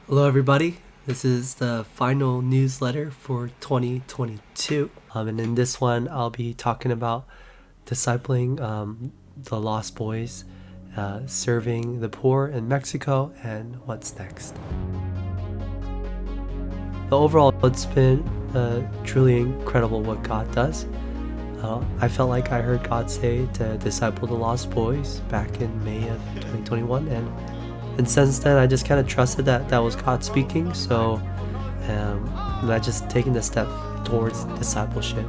Hello, everybody. This is the final newsletter for 2022. And in this one, I'll be talking about discipling the lost boys, serving the poor in Mexico, and what's next. But overall, it's been truly incredible what God does. I felt like I heard God say to disciple the lost boys back in May of 2021, and since then I just kind of trusted that that was God speaking. So and I just taken the step towards discipleship.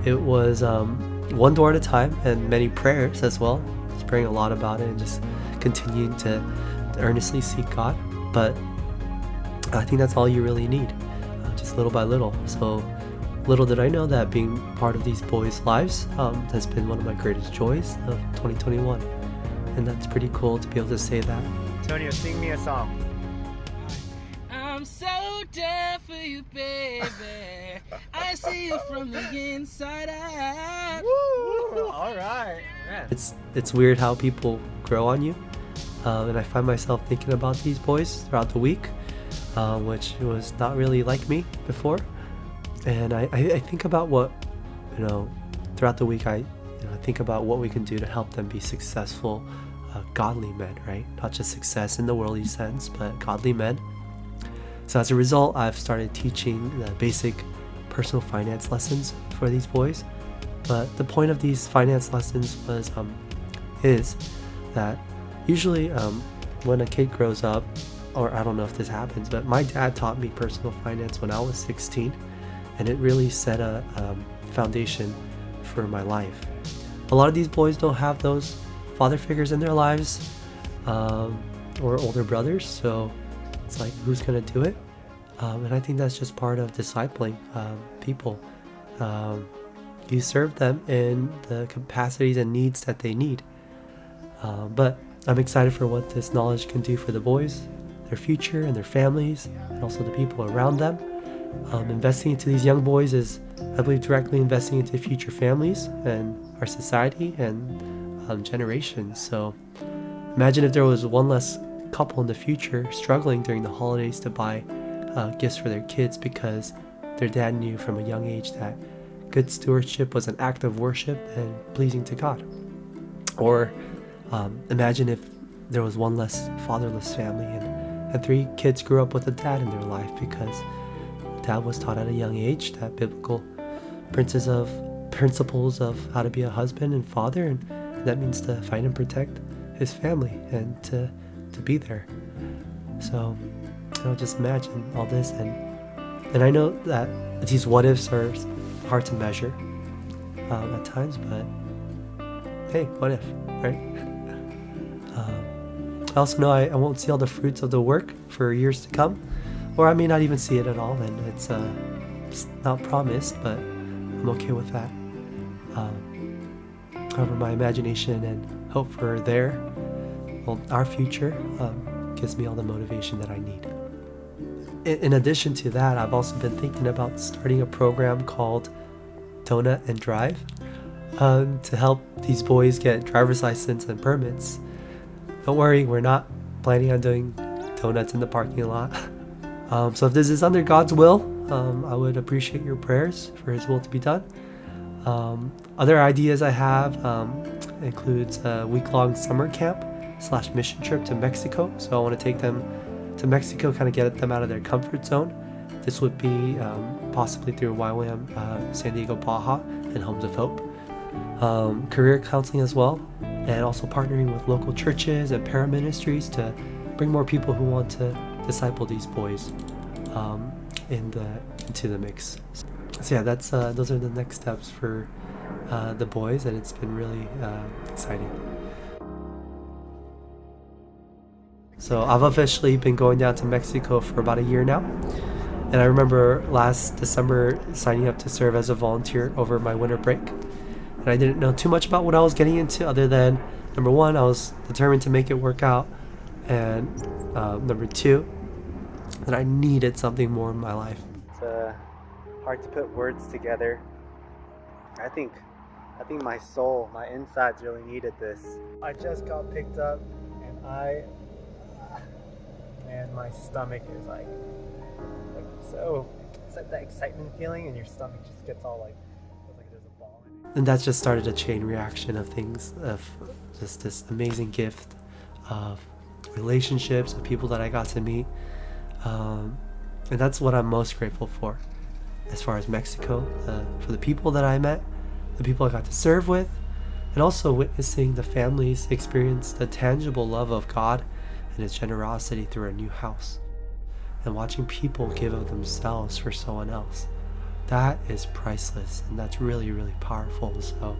It was one door at a time and many prayers as well. Just praying a lot about it and just continuing to earnestly seek God. But I think that's all you really need, just little by little. So little did I know that being part of these boys' lives has been one of my greatest joys of 2021. And that's pretty cool to be able to say that. Antonio, sing me a song. I'm so down for you, baby. I see you from the inside out. Woo! All right. Yeah. It's weird how people grow on you. And I find myself thinking about these boys throughout the week, which was not really like me before. And I think about what, throughout the week I think about what we can do to help them be successful, godly men, right? Not just success in the worldly sense, but godly men. So as a result, I've started teaching the basic personal finance lessons for these boys. But the point of these finance lessons is that usually when a kid grows up, or I don't know if this happens, but my dad taught me personal finance when I was 16, and it really set a foundation for my life. A lot of these boys don't have those father figures in their lives, or older brothers, so it's like, who's gonna do it? And I think that's just part of discipling people. You serve them in the capacities and needs that they need. But I'm excited for what this knowledge can do for the boys, their future, and their families, and also the people around them. Investing into these young boys is, I believe, directly investing into future families and our society and generations. So imagine if there was one less couple in the future struggling during the holidays to buy gifts for their kids because their dad knew from a young age that good stewardship was an act of worship and pleasing to God. Or imagine if there was one less fatherless family and 3 kids grew up with a dad in their life because dad was taught at a young age that biblical principles of how to be a husband and father, and that means to fight and protect his family and to be there. So just imagine all this, and I know that these what ifs are hard to measure at times, but hey, what if, right? I also know I won't see all the fruits of the work for years to come, or I may not even see it at all, and it's not promised, but I'm okay with that. However, my imagination and hope for our future gives me all the motivation that I need. In addition to that, I've also been thinking about starting a program called Donut and Drive to help these boys get driver's license and permits. Don't worry, we're not planning on doing donuts in the parking lot. So if this is under God's will, I would appreciate your prayers for His will to be done. Other ideas I have includes a week-long summer camp / mission trip to Mexico. So I want to take them to Mexico, kind of get them out of their comfort zone. This would be possibly through YWAM, San Diego Baja, and Homes of Hope. Career counseling as well, and also partnering with local churches and para-ministries to bring more people who want to disciple these boys into the mix. So yeah, those are the next steps for the boys, and it's been really exciting. So I've officially been going down to Mexico for about a year now, and I remember last December signing up to serve as a volunteer over my winter break, and I didn't know too much about what I was getting into other than, number one, I was determined to make it work out, and number two, that I needed something more in my life. It's hard to put words together. I think my soul, my insides really needed this. I just got picked up, and man, my stomach is like so. It's like that excitement feeling, and your stomach just gets all like feels like there's a ball in it. And that's just started a chain reaction of things, of just this amazing gift of relationships, of people that I got to meet. And that's what I'm most grateful for as far as Mexico, for the people that I met, the people I got to serve with, and also witnessing the families experience the tangible love of God and His generosity through a new house, and watching people give of themselves for someone else. That is priceless, and that's really, really powerful. So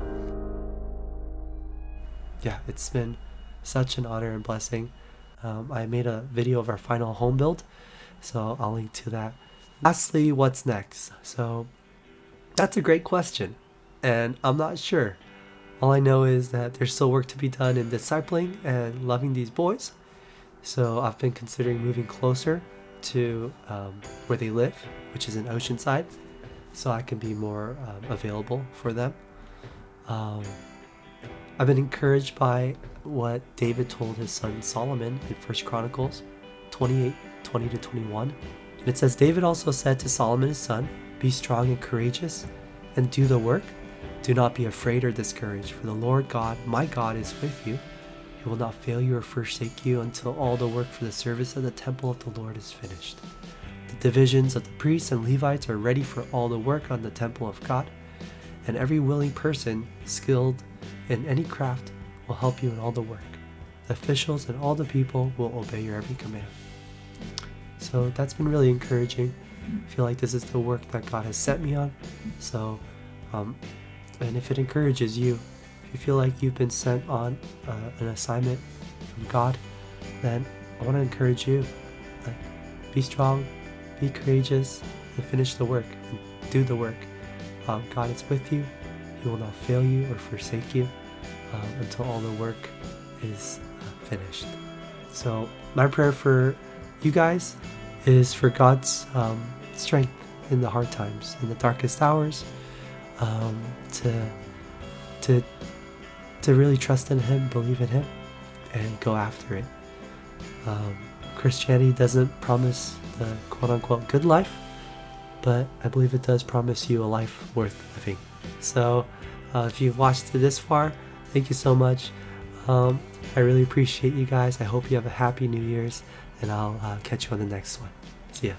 yeah, it's been such an honor and blessing. I made a video of our final home build, so I'll link to that. Lastly, what's next? So that's a great question, and I'm not sure. All I know is that there's still work to be done in discipling and loving these boys. So I've been considering moving closer to where they live, which is in Oceanside, so I can be more available for them. I've been encouraged by what David told his son Solomon in 1 Chronicles 28:20-21. And it says, David also said to Solomon his son, "Be strong and courageous, and do the work. Do not be afraid or discouraged, for the Lord God, my God, is with you. He will not fail you or forsake you until all the work for the service of the temple of the Lord is finished. The divisions of the priests and Levites are ready for all the work on the temple of God, and every willing person skilled in any craft will help you in all the work. The officials and all the people will obey your every command." So that's been really encouraging. I feel like this is the work that God has sent me on. So, and if it encourages you, if you feel like you've been sent on an assignment from God, then I want to encourage you. Like, be strong, be courageous, and finish the work, and do the work. God is with you. He will not fail you or forsake you until all the work is finished. So my prayer for you guys is for God's strength in the hard times, in the darkest hours, to really trust in Him, believe in Him, and go after it. Christianity doesn't promise the quote-unquote good life, but I believe it does promise you a life worth living. So if you've watched it this far, thank you so much. I really appreciate you guys. I hope you have a happy New Year's, and I'll catch you on the next one. See ya.